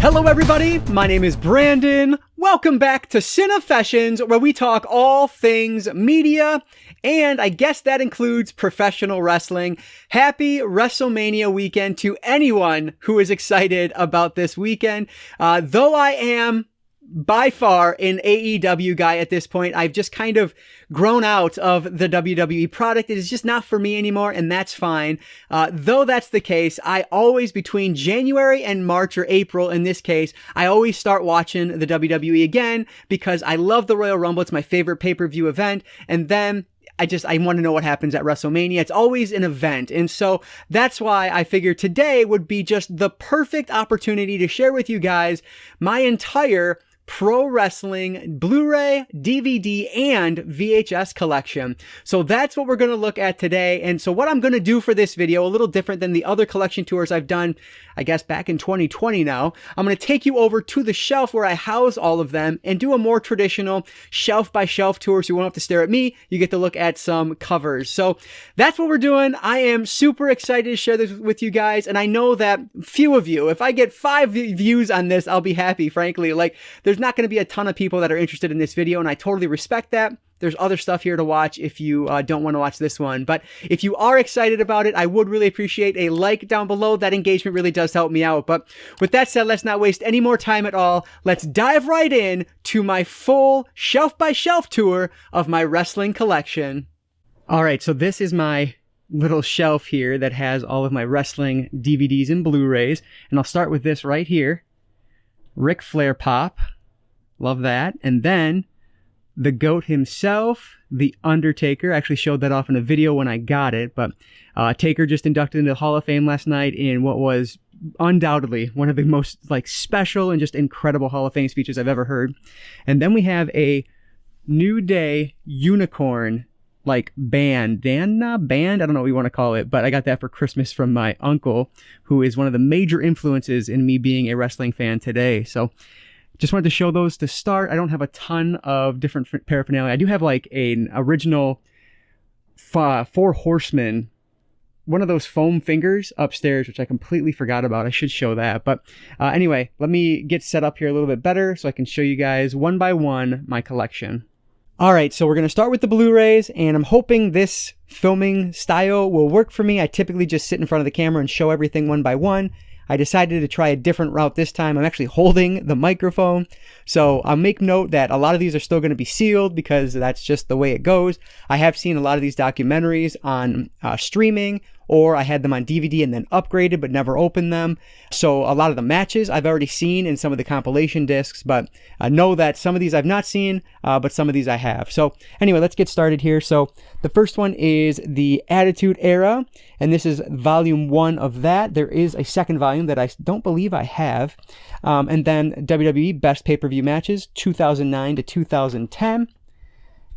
Hello everybody, my name is Brandon. Welcome back to Cinefessions, where we talk all things media, and I guess that includes professional wrestling. Happy WrestleMania weekend to anyone who is excited about this weekend. Though I am by far an AEW guy at this point, I've just kind of grown out of the WWE product. It is just not for me anymore, and that's fine. Though that's the case, I always, between January and March or April in this case, I always start watching the WWE again because I love the Royal Rumble. It's my favorite pay-per-view event. And then I want to know what happens at WrestleMania. It's always an event. And so that's why I figured today would be just the perfect opportunity to share with you guys my entire pro wrestling Blu-ray, DVD, and VHS collection. So that's what we're going to look at today. And so what I'm going to do for this video, a little different than the other collection tours I've done, I guess back in 2020 now, I'm going to take you over to the shelf where I house all of them and do a more traditional shelf by shelf tour. So you won't have to stare at me. You get to look at some covers. So that's what we're doing. I am super excited to share this with you guys. And I know that few of you, if I get 5 views on this, I'll be happy, frankly. Like, there's not going to be a ton of people that are interested in this video, and I totally respect that. There's other stuff here to watch if you don't want to watch this one. But if you are excited about it, I would really appreciate a like down below. That engagement really does help me out. But with that said, let's not waste any more time at all. Let's dive right in to my full shelf-by-shelf tour of my wrestling collection. All right, so this is my little shelf here that has all of my wrestling DVDs and Blu-rays. And I'll start with this right here. Ric Flair pop. Love that. And then the GOAT himself, The Undertaker. I actually showed that off in a video when I got it, but Taker just inducted into the Hall of Fame last night in what was undoubtedly one of the most special and just incredible Hall of Fame speeches I've ever heard. And then we have a New Day unicorn bandana band, I don't know what you want to call it, but I got that for Christmas from my uncle, who is one of the major influences in me being a wrestling fan today. So just wanted to show those to start. I don't have a ton of different paraphernalia. I do have an original Four Horsemen, one of those foam fingers upstairs, which I completely forgot about. I should show that. But anyway, let me get set up here a little bit better so I can show you guys one by one my collection. All right, so we're going to start with the Blu-rays, and I'm hoping this filming style will work for me. I typically just sit in front of the camera and show everything one by one. I decided to try a different route this time. I'm actually holding the microphone. So I'll make note that a lot of these are still going to be sealed because that's just the way it goes. I have seen a lot of these documentaries on streaming, or I had them on DVD and then upgraded but never opened them. So a lot of the matches I've already seen in some of the compilation discs, but I know that some of these I've not seen, but some of these I have. So anyway, let's get started here. So the first one is the Attitude Era, and this is volume 1 of that. There is a second volume that I don't believe I have. And then WWE Best Pay-Per-View Matches, 2009 to 2010.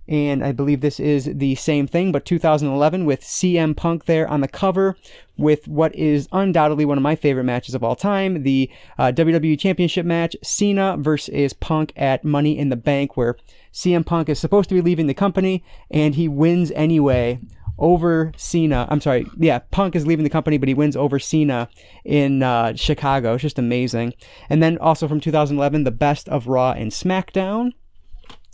And I believe this is the same thing, but 2011 with CM Punk there on the cover with what is undoubtedly one of my favorite matches of all time, the WWE Championship match, Cena versus Punk at Money in the Bank, where CM Punk is supposed to be leaving the company, and he wins anyway over Cena. Punk is leaving the company, but he wins over Cena in Chicago. It's just amazing. And then also from 2011, the Best of Raw and SmackDown.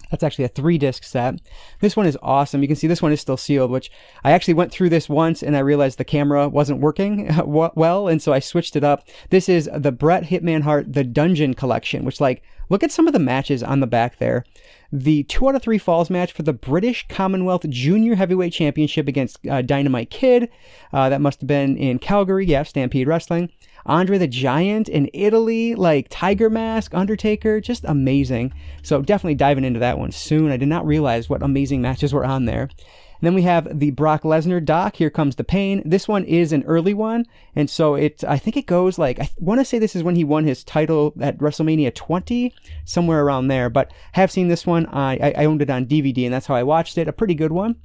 That's actually a 3-disc set. This one is awesome. You can see this one is still sealed, which I actually went through this once and I realized the camera wasn't working well, and so I switched it up. This is the Bret Hitman Hart The Dungeon Collection, which, look at some of the matches on the back there. The 2 out of 3 falls match for the British Commonwealth Junior Heavyweight Championship against Dynamite Kid. That must have been in Calgary. Yeah, Stampede Wrestling. Andre the Giant in Italy, Tiger Mask, Undertaker, just amazing. So definitely diving into that one soon. I did not realize what amazing matches were on there. And then we have the Brock Lesnar doc, Here Comes the Pain. This one is an early one, and so I think it goes I want to say this is when he won his title at WrestleMania 20, somewhere around there, but I have seen this one. I owned it on DVD, and that's how I watched it. A pretty good one.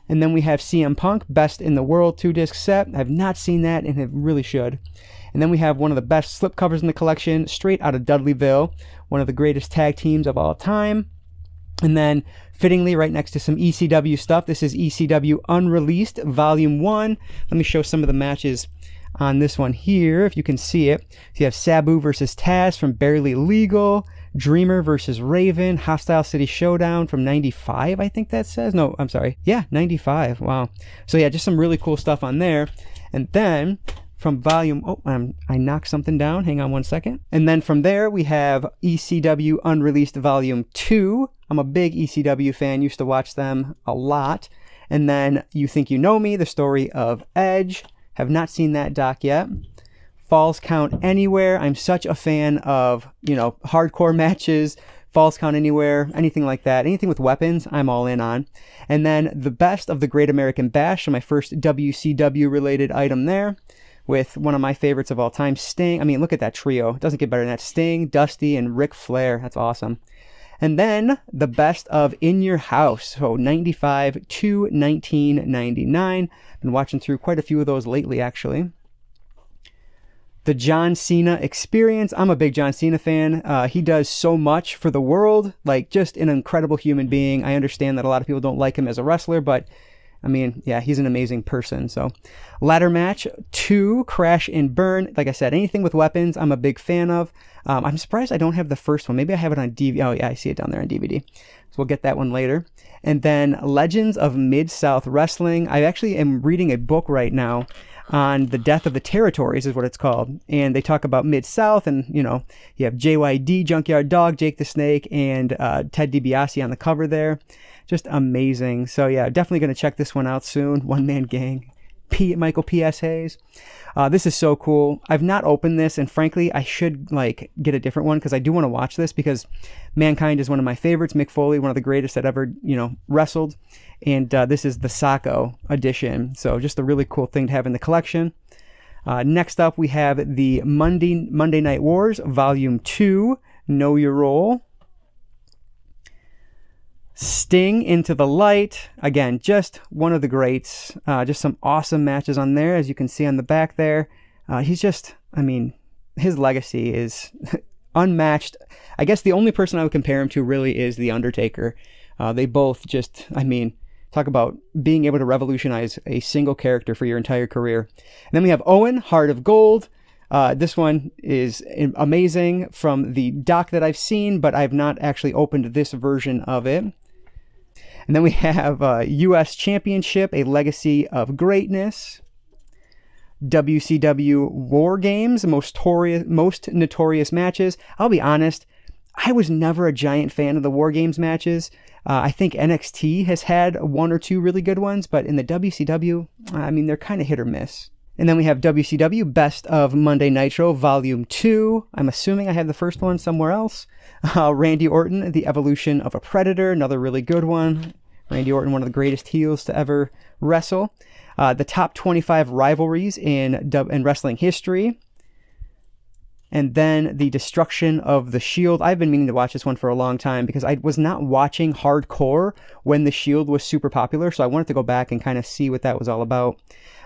And then we have CM Punk, Best in the World 2-disc set. I have not seen that, and I really should. And then we have one of the best slipcovers in the collection, straight out of Dudleyville, one of the greatest tag teams of all time. And then, fittingly, right next to some ECW stuff, this is ECW Unreleased, Volume 1. Let me show some of the matches on this one here, if you can see it. So you have Sabu versus Taz from Barely Legal, Dreamer versus Raven, Hostile City Showdown from 95, I think that says. No, I'm sorry. Yeah, 95. Wow. So yeah, just some really cool stuff on there. And then from volume, I knocked something down. Hang on one second. And then from there, we have ECW Unreleased Volume 2. I'm a big ECW fan, used to watch them a lot. And then You Think You Know Me, the story of Edge. Have not seen that doc yet. Falls Count Anywhere. I'm such a fan of, hardcore matches, Falls Count Anywhere, anything like that. Anything with weapons, I'm all in on. And then The Best of the Great American Bash, so my first WCW related item there, with one of my favorites of all time, Sting. I mean, look at that trio. It doesn't get better than that. Sting, Dusty, and Ric Flair. That's awesome. And then The Best of In Your House, so 95 to 1999. Been watching through quite a few of those lately, actually. The John Cena Experience. I'm a big John Cena fan. He does so much for the world, like just an incredible human being. I understand that a lot of people don't like him as a wrestler, but I mean, yeah, he's an amazing person. So Ladder Match 2, Crash and Burn. Like I said, anything with weapons, I'm a big fan of. I'm surprised I don't have the first one. Maybe I have it on DVD. Oh, yeah, I see it down there on DVD. So we'll get that one later. And then Legends of Mid-South Wrestling. I actually am reading a book right now on the death of the territories, is what it's called. And they talk about Mid-South, and, you have JYD, Junkyard Dog, Jake the Snake, and Ted DiBiase on the cover there. Just amazing. So yeah, definitely going to check this one out soon. One Man Gang. Michael P.S. Hayes. This is so cool. I've not opened this, and frankly, I should get a different one because I do want to watch this, because Mankind is one of my favorites. Mick Foley, one of the greatest that ever, wrestled. And this is the Sacco edition. So just a really cool thing to have in the collection. Next up, we have the Monday Night Wars, Volume 2, Know Your Role. Sting Into the Light. Again, just one of the greats. Just some awesome matches on there, as you can see on the back there. He's just, his legacy is unmatched. I guess the only person I would compare him to really is The Undertaker. They both just, talk about being able to revolutionize a single character for your entire career. And then we have Owen, Heart of Gold. This one is amazing from the doc that I've seen, but I've not actually opened this version of it. And then we have U.S. Championship, A Legacy of Greatness. WCW War Games, most notorious matches. I'll be honest, I was never a giant fan of the War Games matches. I think NXT has had one or two really good ones, but in the WCW, they're kind of hit or miss. And then we have WCW Best of Monday Nitro Volume 2. I'm assuming I have the first one somewhere else. Randy Orton, The Evolution of a Predator, another really good one. Randy Orton, one of the greatest heels to ever wrestle. The Top 25 Rivalries in wrestling history. And then The Destruction of the Shield. I've been meaning to watch this one for a long time because I was not watching hardcore when the Shield was super popular, so I wanted to go back and kind of see what that was all about.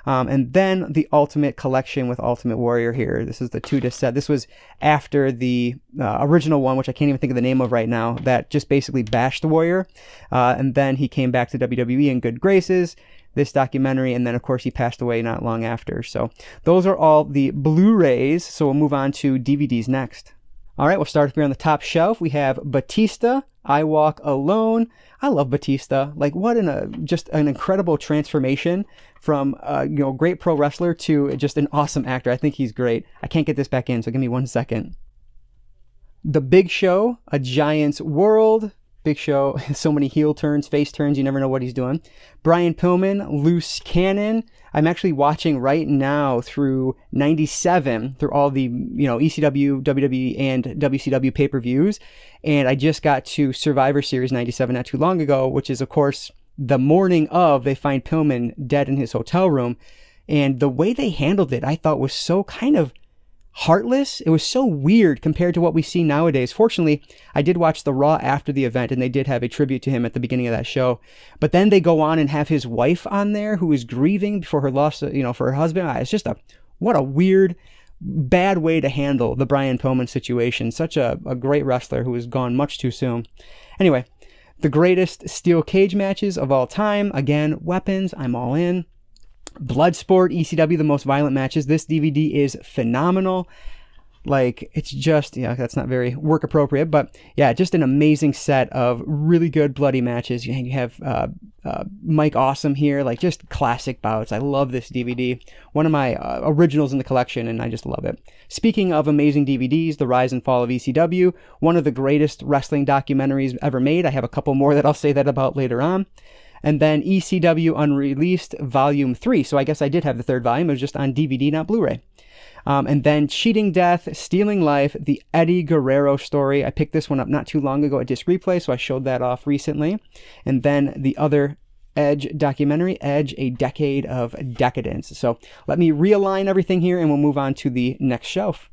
And then the Ultimate Collection with Ultimate Warrior here. This is the 2-disc set. This was after the original one, which I can't even think of the name of right now, that just basically bashed the Warrior. And then he came back to WWE in good graces, this documentary, and then of course he passed away not long after. So those are all the Blu-rays. So we'll move on to DVDs next. All right, we'll start up here on the top shelf. We have Batista, I Walk Alone. I love Batista. What just an incredible transformation from great pro wrestler to just an awesome actor. I think he's great. I can't get this back in, so give me 1 second. The Big Show, A Giant's World. Big Show, so many heel turns, face turns, you never know what he's doing. Brian Pillman, Loose Cannon. I'm actually watching right now through 97, through all the, ECW, WWE, and WCW pay-per-views. And I just got to Survivor Series 97 not too long ago, which is, of course, the morning of they find Pillman dead in his hotel room. And the way they handled it, I thought was so kind of heartless. It was so weird compared to what we see nowadays. Fortunately, I did watch the Raw after the event, and they did have a tribute to him at the beginning of that show. But then they go on and have his wife on there who is grieving for her loss, for her husband. It's just what a weird, bad way to handle the Brian Pillman situation. Such a great wrestler who was gone much too soon. Anyway, the greatest steel cage matches of all time. Again, weapons, I'm all in. Bloodsport, ECW, The Most Violent Matches. This DVD is phenomenal. Like, it's just, yeah, that's not very work appropriate, but yeah, just an amazing set of really good bloody matches. You have Mike Awesome here, like just classic bouts. I love this DVD. One of my originals in the collection, and I just love it. Speaking of amazing DVDs, The Rise and Fall of ECW, one of the greatest wrestling documentaries ever made. I have a couple more that I'll say that about later on. And then ECW Unreleased Volume 3. So I guess I did have the third volume. It was just on DVD, not Blu-ray. And then Cheating Death, Stealing Life, the Eddie Guerrero story. I picked this one up not too long ago at Disc Replay, so I showed that off recently. And then the other Edge documentary, Edge, A Decade of Decadence. So let me realign everything here and we'll move on to the next shelf.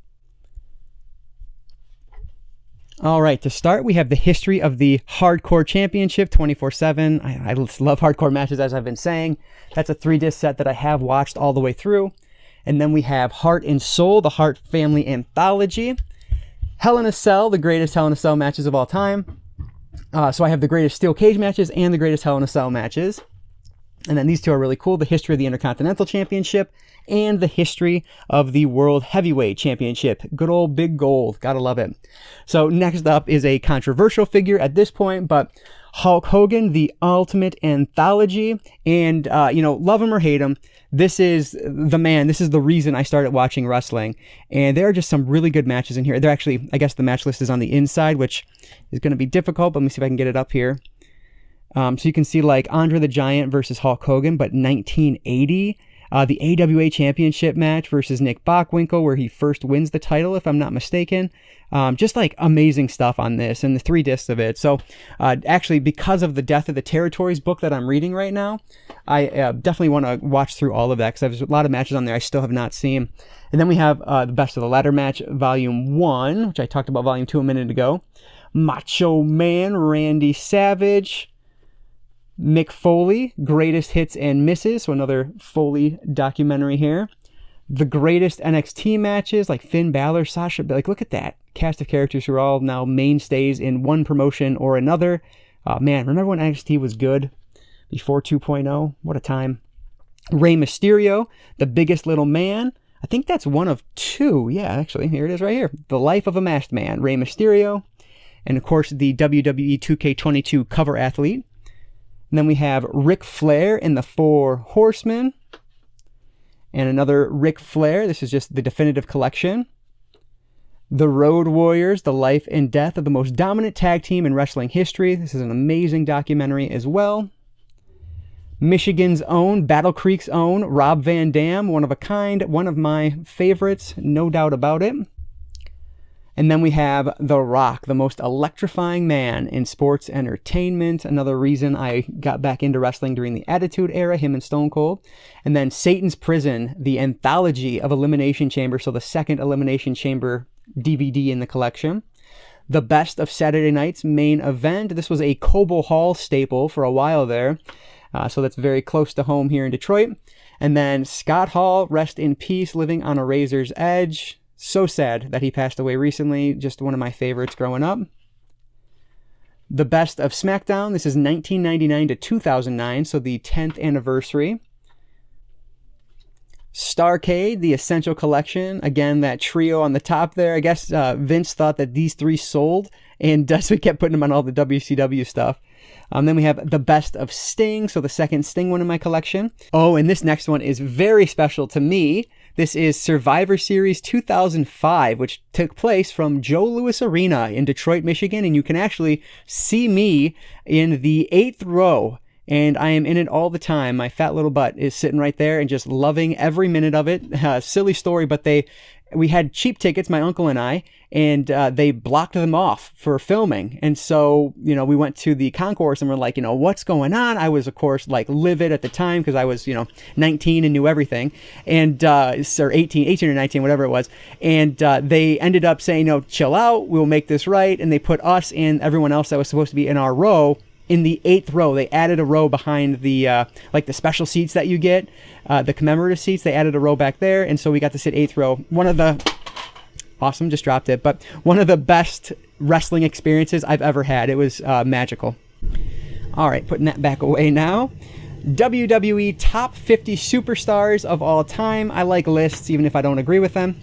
All right, to start, we have the history of the Hardcore Championship 24/7. I love hardcore matches, as I've been saying. That's a 3-disc set that I have watched all the way through. And then we have Heart and Soul, the Hart Family Anthology. Hell in a Cell, the greatest Hell in a Cell matches of all time. So I have the greatest Steel Cage matches and the greatest Hell in a Cell matches. And then these two are really cool. The history of the Intercontinental Championship and the history of the World Heavyweight Championship. Good old Big Gold. Gotta love it. So next up is a controversial figure at this point, but Hulk Hogan, the Ultimate Anthology. And, love him or hate him, this is the man. This is the reason I started watching wrestling. And there are just some really good matches in here. They're actually, I guess the match list is on the inside, which is going to be difficult, but let me see if I can get it up here. So you can see like Andre the Giant versus Hulk Hogan, but 1980. The AWA Championship match versus Nick Bockwinkel, where he first wins the title, if I'm not mistaken. Just like amazing stuff on this and the 3 discs of it. So actually, because of the Death of the Territories book that I'm reading right now, I definitely want to watch through all of that because there's a lot of matches on there I still have not seen. And then we have the Best of the Ladder match, Volume 1, which I talked about Volume 2 a minute ago. Macho Man Randy Savage. Mick Foley, Greatest Hits and Misses, so another Foley documentary here. The greatest NXT matches, like Finn Balor, Sasha, like look at that cast of characters who are all now mainstays in one promotion or another. Man, remember when NXT was good before 2.0? What a time. Rey Mysterio, The Biggest Little Man. I think that's one of 2. Yeah, actually, here it is right here. The Life of a Masked Man, Rey Mysterio. And of course, the WWE 2K22 cover athlete. And then we have Ric Flair in the 4 Horsemen. And another Ric Flair. This is just the definitive collection. The Road Warriors, the life and death of the most dominant tag team in wrestling history. This is an amazing documentary as well. Michigan's own, Battle Creek's own, Rob Van Dam, one of a kind, one of my favorites, no doubt about it. And then we have The Rock, the most electrifying man in sports entertainment. Another reason I got back into wrestling during the Attitude Era, him and Stone Cold. And then Satan's Prison, the anthology of Elimination Chamber, so the second Elimination Chamber DVD in the collection. The Best of Saturday Night's Main Event. This was a Cobo Hall staple for a while there. So that's very close to home here in Detroit. And then Scott Hall, rest in peace, living on a razor's edge. So sad that he passed away recently. Just one of my favorites growing up. The Best of SmackDown. This is 1999 to 2009, so the 10th anniversary. Starrcade, the Essential Collection. Again, that trio on the top there. I guess Vince thought that these 3 sold, and so he kept putting them on all the WCW stuff. Then we have The Best of Sting, so the second Sting one in my collection. Oh, and this next one is very special to me. This is Survivor Series 2005, which took place from Joe Louis Arena in Detroit, Michigan, and you can actually see me in the 8th row, and I am in it all the time. My fat little butt is sitting right there and just loving every minute of it. Silly story, but we had cheap tickets, my uncle and I, and they blocked them off for filming. And so, we went to the concourse and we're like, what's going on? I was, of course, like livid at the time because I was, 19 and knew everything. And, or 18 or 19, whatever it was. And they ended up saying, chill out, we'll make this right. And they put us and everyone else that was supposed to be in our row in the 8th row. They added a row behind the the special seats that you get, the commemorative seats. They added a row back there, and so we got to sit 8th row. Awesome, just dropped it, but one of the best wrestling experiences I've ever had. It was magical. All right, putting that back away now. WWE Top 50 Superstars of All Time. I like lists, even if I don't agree with them.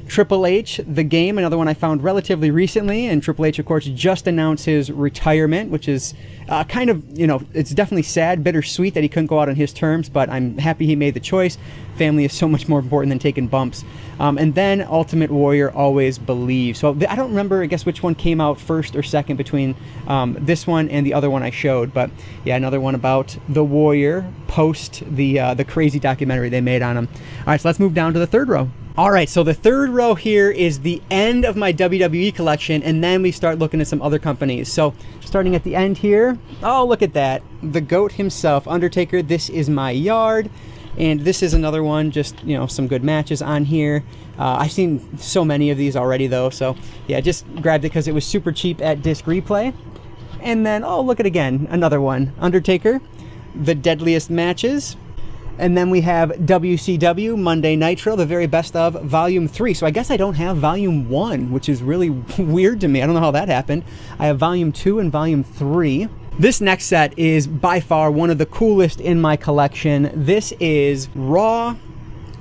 Triple H, The Game, another one I found relatively recently, and Triple H, of course, just announced his retirement, which is kind of, it's definitely sad, bittersweet that he couldn't go out on his terms, but I'm happy he made the choice. Family is so much more important than taking bumps. And then Ultimate Warrior, Always Believe. So I don't remember, I guess, which one came out first or second between this one and the other one I showed, but yeah, another one about the Warrior post the crazy documentary they made on him. All right, so let's move down to the third row. All right, so the third row here is the end of my WWE collection, and then we start looking at some other companies. So starting at the end here, oh, look at that. The GOAT himself, Undertaker, This Is My Yard. And this is another one, just, some good matches on here. I've seen so many of these already, though. So, yeah, just grabbed it because it was super cheap at Disc Replay. And then, oh, look at again, another one. Undertaker, The Deadliest Matches. And then we have WCW Monday Nitro, the very best of Volume 3. So I guess I don't have Volume 1, which is really weird to me. I don't know how that happened. I have Volume 2 and Volume 3. This next set is by far one of the coolest in my collection. This is Raw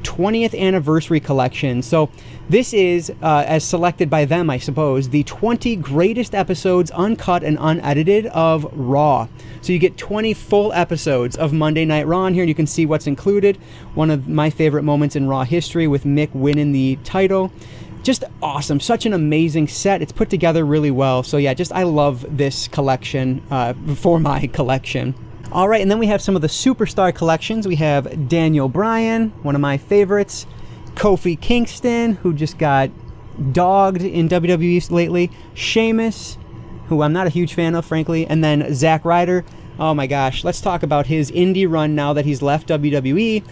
20th Anniversary Collection. So this is, as selected by them, I suppose, the 20 greatest episodes, uncut and unedited, of Raw. So you get 20 full episodes of Monday Night Raw in here, and you can see what's included. One of my favorite moments in Raw history with Mick winning the title. Just awesome. Such an amazing set. It's put together really well. So yeah, I love this collection for my collection. All right, and then we have some of the superstar collections. We have Daniel Bryan, one of my favorites. Kofi Kingston, who just got dogged in WWE lately. Sheamus, who I'm not a huge fan of, frankly. And then Zack Ryder. Oh my gosh, let's talk about his indie run now that he's left WWE.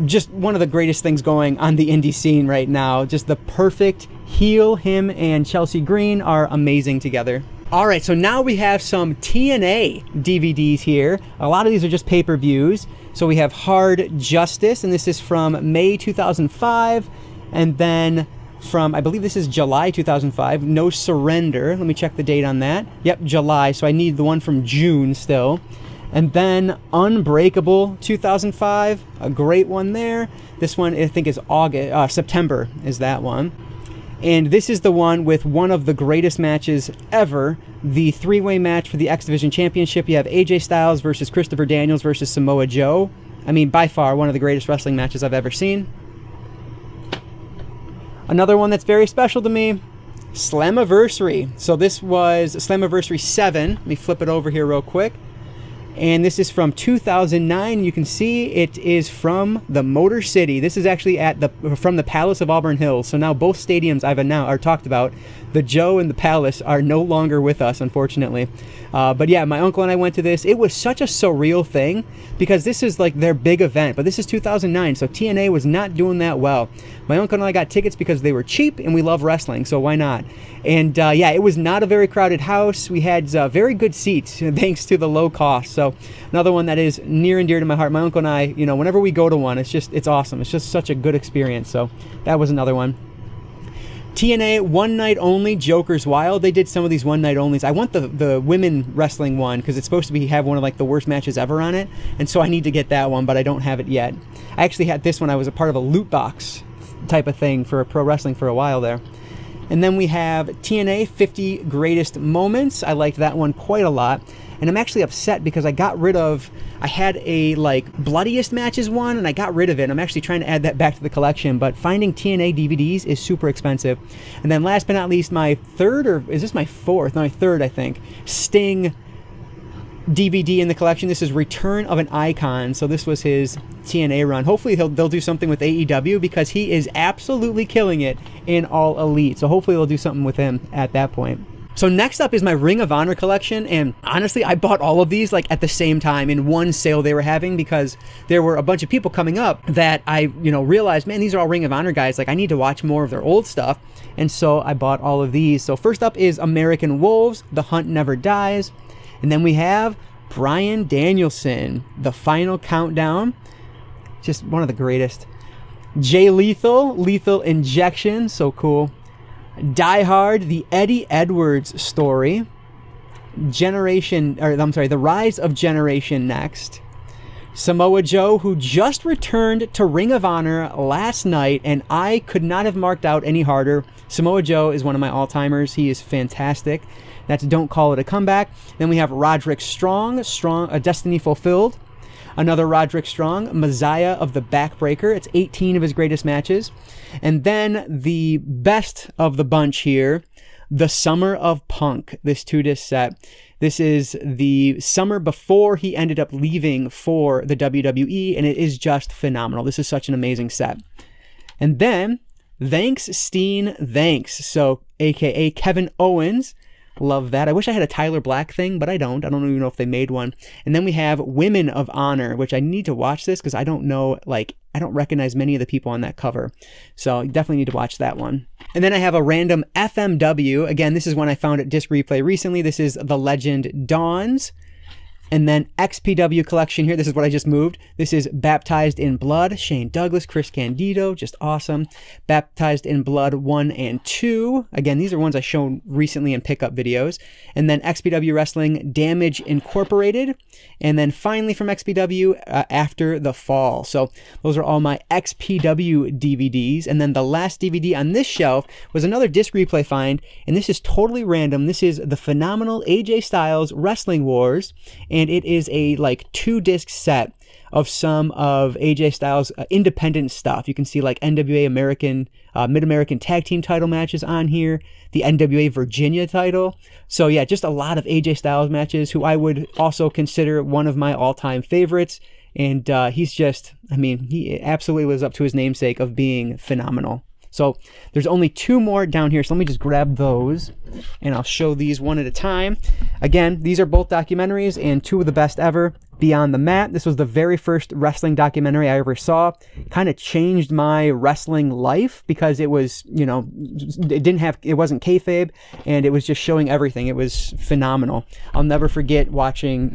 Just one of the greatest things going on the indie scene right now. Just the perfect heel. Him and Chelsea Green are amazing together. All right, so now we have some TNA DVDs here. A lot of these are just pay-per-views. So we have Hard Justice, and this is from May 2005. And then from, I believe this is July 2005, No Surrender. Let me check the date on that. Yep, July, so I need the one from June still. And then Unbreakable 2005, a great one there. This one I think is September is that one. And this is the one with one of the greatest matches ever, the three-way match for the X Division Championship. You have AJ Styles versus Christopher Daniels versus Samoa Joe. I mean, by far, one of the greatest wrestling matches I've ever seen. Another one that's very special to me, Slammiversary. So this was Slammiversary 7. Let me flip it over here real quick. And this is from 2009. You can see it is from the Motor City. This is actually from the Palace of Auburn Hills. So now both stadiums I've talked about, the Joe and the Palace, are no longer with us, unfortunately. But yeah, my uncle and I went to this. It was such a surreal thing because this is like their big event. But this is 2009, so TNA was not doing that well. My uncle and I got tickets because they were cheap and we love wrestling, so why not? And yeah, it was not a very crowded house. We had very good seats thanks to the low cost. So another one that is near and dear to my heart. My uncle and I, whenever we go to one, it's awesome. It's just such a good experience. So that was another one. TNA One Night Only, Joker's Wild. They did some of these one night onlys. I want the women wrestling one because it's supposed to have one of like the worst matches ever on it, and so I need to get that one, but I don't have it yet. I actually had this one. I was a part of a loot box type of thing for pro wrestling for a while there. And then we have TNA 50 Greatest Moments. I liked that one quite a lot. And I'm actually upset because I had a Bloodiest Matches one, and I got rid of it. I'm actually trying to add that back to the collection, but finding TNA DVDs is super expensive. And then last but not least, my third, or is this my fourth? No, my third, I think, Sting DVD in the collection. This is Return of an Icon. So this was his TNA run. Hopefully they'll do something with AEW because he is absolutely killing it in All Elite. So hopefully they'll do something with him at that point. So next up is my Ring of Honor collection, and honestly, I bought all of these at the same time in one sale they were having because there were a bunch of people coming up that I, realized, man, these are all Ring of Honor guys. I need to watch more of their old stuff, and so I bought all of these. So first up is American Wolves, The Hunt Never Dies, and then we have Bryan Danielson, The Final Countdown, just one of the greatest. Jay Lethal, Lethal Injection, so cool. Die Hard, the Eddie Edwards story. The Rise of Generation Next. Samoa Joe, who just returned to Ring of Honor last night, and I could not have marked out any harder. Samoa Joe is one of my all-timers. He is fantastic. That's Don't Call It a Comeback. Then we have Roderick Strong, A Destiny Fulfilled. Another Roderick Strong, Messiah of the Backbreaker. It's 18 of his greatest matches. And then the best of the bunch here, The Summer of Punk, this 2-disc set. This is the summer before he ended up leaving for the WWE, and it is just phenomenal. This is such an amazing set. And then, Thanks, Steen, Thanks. So, aka Kevin Owens. Love that. I wish I had a Tyler Black thing, but I don't. I don't even know if they made one. And then we have Women of Honor, which I need to watch this because I don't know, I don't recognize many of the people on that cover. So you definitely need to watch that one. And then I have a random FMW. Again, this is one I found at Disc Replay recently. This is The Legend Dawns. And then XPW collection here. This is what I just moved. This is Baptized in Blood. Shane Douglas, Chris Candido, just awesome. Baptized in Blood 1 and 2. Again, these are ones I shown recently in pickup videos. And then XPW Wrestling Damage Incorporated. And then finally from XPW, After the Fall. So those are all my XPW DVDs. And then the last DVD on this shelf was another Disc Replay find. And this is totally random. This is the phenomenal AJ Styles Wrestling Wars. And it is a 2-disc set of some of AJ Styles' independent stuff. You can see NWA Mid-American Tag Team title matches on here, the NWA Virginia title. So yeah, just a lot of AJ Styles matches, who I would also consider one of my all-time favorites. And he's just, he absolutely lives up to his namesake of being phenomenal. So there's only 2 more down here, so let me just grab those and I'll show these one at a time. Again, these are both documentaries and 2 of the best ever. Beyond the Mat, this was the very first wrestling documentary I ever saw. Kind of changed my wrestling life because it was, it wasn't kayfabe, and it was just showing everything. It was phenomenal. I'll never forget watching,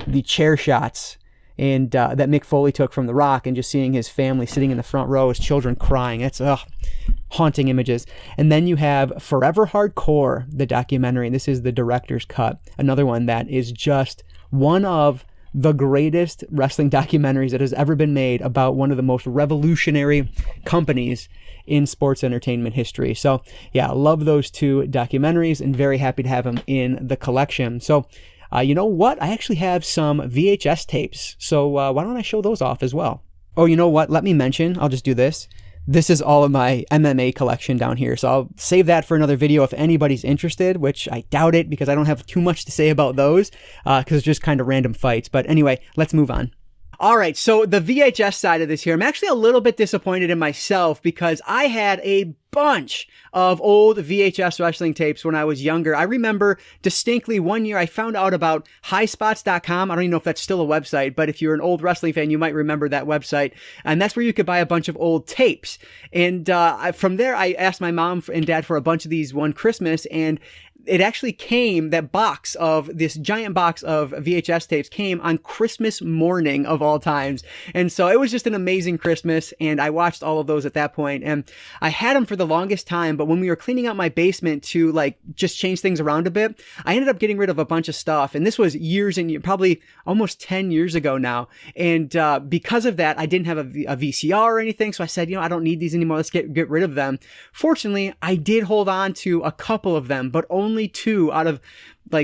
the chair shots and that Mick Foley took from The Rock, and just seeing his family sitting in the front row, his children crying. It's haunting images. And then you have Forever Hardcore, the documentary. This is the director's cut. Another one that is just one of the greatest wrestling documentaries that has ever been made about one of the most revolutionary companies in sports entertainment history. So yeah, I love those 2 documentaries and very happy to have them in the collection. So you know what? I actually have some VHS tapes. So why don't I show those off as well? Oh, you know what? Let me mention, I'll just do this. This is all of my MMA collection down here. So I'll save that for another video if anybody's interested, which I doubt it because I don't have too much to say about those because it's just kind of random fights. But anyway, let's move on. All right, so the VHS side of this here, I'm actually a little bit disappointed in myself because I had a bunch of old VHS wrestling tapes when I was younger. I remember distinctly one year I found out about highspots.com. I don't even know if that's still a website, but if you're an old wrestling fan, you might remember that website. And that's where you could buy a bunch of old tapes. And from there, I asked my mom and dad for a bunch of these one Christmas, and it actually came, this giant box of VHS tapes came on Christmas morning of all times. And so it was just an amazing Christmas, and I watched all of those at that point. And I had them for the longest time, but when we were cleaning out my basement to just change things around a bit, I ended up getting rid of a bunch of stuff. And this was years and probably almost 10 years ago now. And because of that, I didn't have a VCR or anything. So I said, I don't need these anymore. Let's get rid of them. Fortunately, I did hold on to a couple of them, but only 2 out of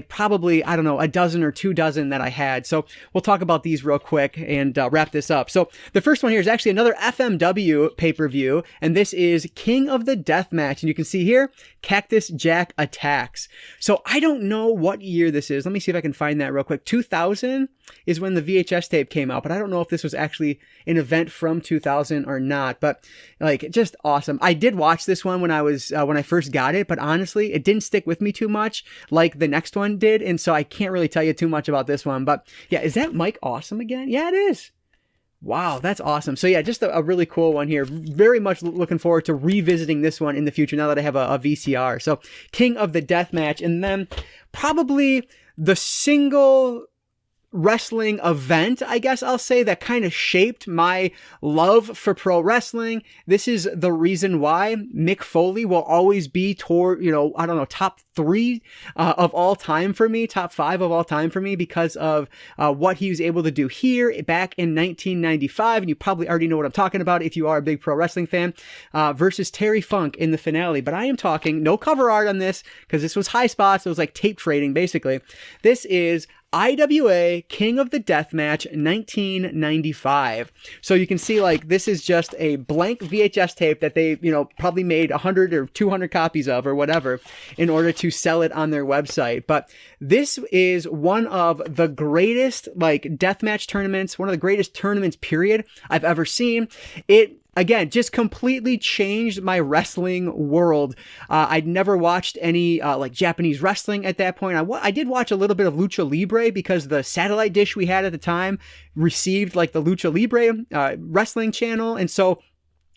probably, I don't know, a dozen or 2 dozen that I had. So we'll talk about these real quick and wrap this up. So the first one here is actually another FMW pay-per-view, and this is King of the Deathmatch. And you can see here, Cactus Jack Attacks. So I don't know what year this is. Let me see if I can find that real quick. 2000 is when the VHS tape came out, but I don't know if this was actually an event from 2000 or not, but just awesome. I did watch this one when I first got it, but honestly, it didn't stick with me too much like the next one did, and so I can't really tell you too much about this one. But yeah, is that Mike Awesome again? Yeah, it is. Wow, that's awesome. So yeah, just a really cool one here. Very much looking forward to revisiting this one in the future now that I have a VCR. So King of the Deathmatch, and then probably the single wrestling event, I guess I'll say, that kind of shaped my love for pro wrestling. This is the reason why Mick Foley will always be toward, I don't know, top 3 of all time for me, top 5 of all time for me, because of what he was able to do here back in 1995. And you probably already know what I'm talking about if you are a big pro wrestling fan, versus Terry Funk in the finale. But I am talking no cover art on this, because this was high spots. It was like tape trading, basically. This is IWA King of the Deathmatch 1995. So you can see, like, this is just a blank VHS tape that they, probably made 100 or 200 copies of or whatever in order to sell it on their website. But this is one of the greatest, like, deathmatch tournaments, one of the greatest tournaments, period, I've ever seen. It, again, just completely changed my wrestling world. I'd never watched any like Japanese wrestling at that point. I did watch a little bit of Lucha Libre because the satellite dish we had at the time received like the Lucha Libre wrestling channel. And so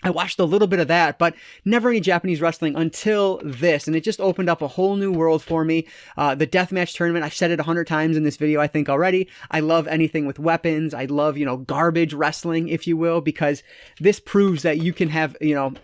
I watched a little bit of that, but never any Japanese wrestling until this. And it just opened up a whole new world for me. The deathmatch tournament, I've said it 100 times in this video, I think already. I love anything with weapons. I love, garbage wrestling, if you will, because this proves that you can have,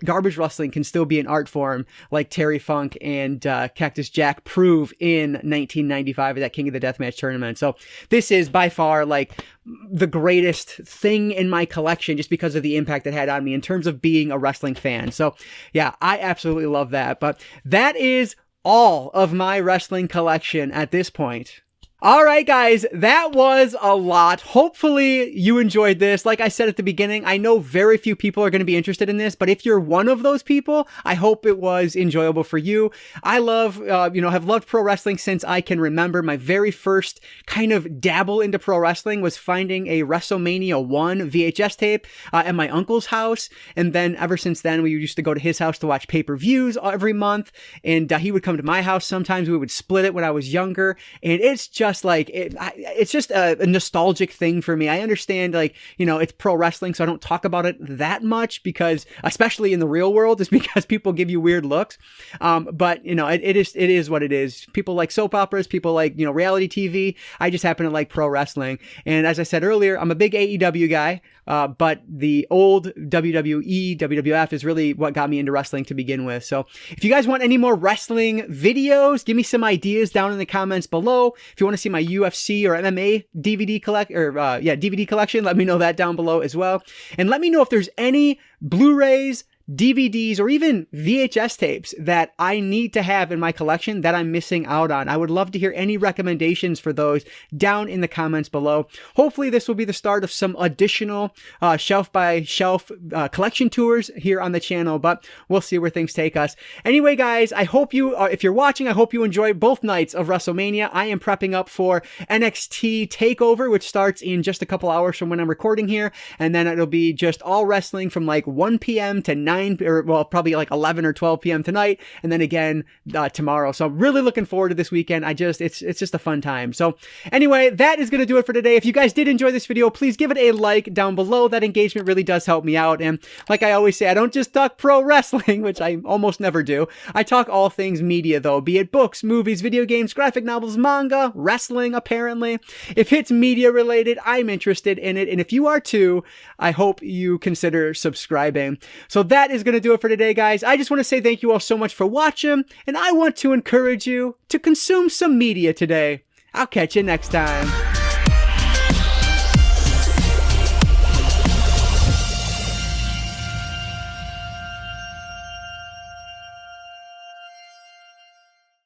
garbage wrestling can still be an art form, like Terry Funk and Cactus Jack prove in 1995 at that King of the Deathmatch tournament. So this is by far like the greatest thing in my collection, just because of the impact it had on me in terms of being a wrestling fan. So yeah, I absolutely love that. But that is all of my wrestling collection at this point. All right, guys, that was a lot. Hopefully you enjoyed this. Like I said at the beginning, I know very few people are going to be interested in this, but if you're one of those people, I hope it was enjoyable for you. I love, have loved pro wrestling since I can remember. My very first kind of dabble into pro wrestling was finding a WrestleMania 1 VHS tape at my uncle's house. And then ever since then, we used to go to his house to watch pay-per-views every month. And he would come to my house. Sometimes we would split it when I was younger. And it's just like it's just a nostalgic thing for me. I understand, like, it's pro wrestling, so I don't talk about it that much, because especially in the real world, is because people give you weird looks. But it is what it is. People like soap operas, people like reality TV. I just happen to like pro wrestling. And as I said earlier, I'm a big AEW guy. But the old WWE, WWF is really what got me into wrestling to begin with. So if you guys want any more wrestling videos, give me some ideas down in the comments below. If you want to see my UFC or MMA DVD DVD collection, let me know that down below as well. And let me know if there's any Blu-rays, DVDs, or even VHS tapes that I need to have in my collection that I'm missing out on. I would love to hear any recommendations for those down in the comments below. Hopefully this will be the start of some additional shelf by shelf collection tours here on the channel, but we'll see where things take us. Anyway, guys, I hope you, if you're watching, I hope you enjoy both nights of WrestleMania. I am prepping up for NXT TakeOver, which starts in just a couple hours from when I'm recording here, and then it'll be just all wrestling from like 1 p.m. to 9, or well, probably like 11 or 12 p.m. tonight, and then again tomorrow. So I'm really looking forward to this weekend. It's just a fun time. So anyway, that is going to do it for today. If you guys did enjoy this video, please give it a like down below. That engagement really does help me out. And like I always say, I don't just talk pro wrestling, which I almost never do. I talk all things media, though, be it books, movies, video games, graphic novels, manga, wrestling, apparently. If it's media related, I'm interested in it. And if you are too, I hope you consider subscribing. So that is going to do it for today, guys. I just want to say thank you all so much for watching, and I want to encourage you to consume some media today. I'll catch you next time.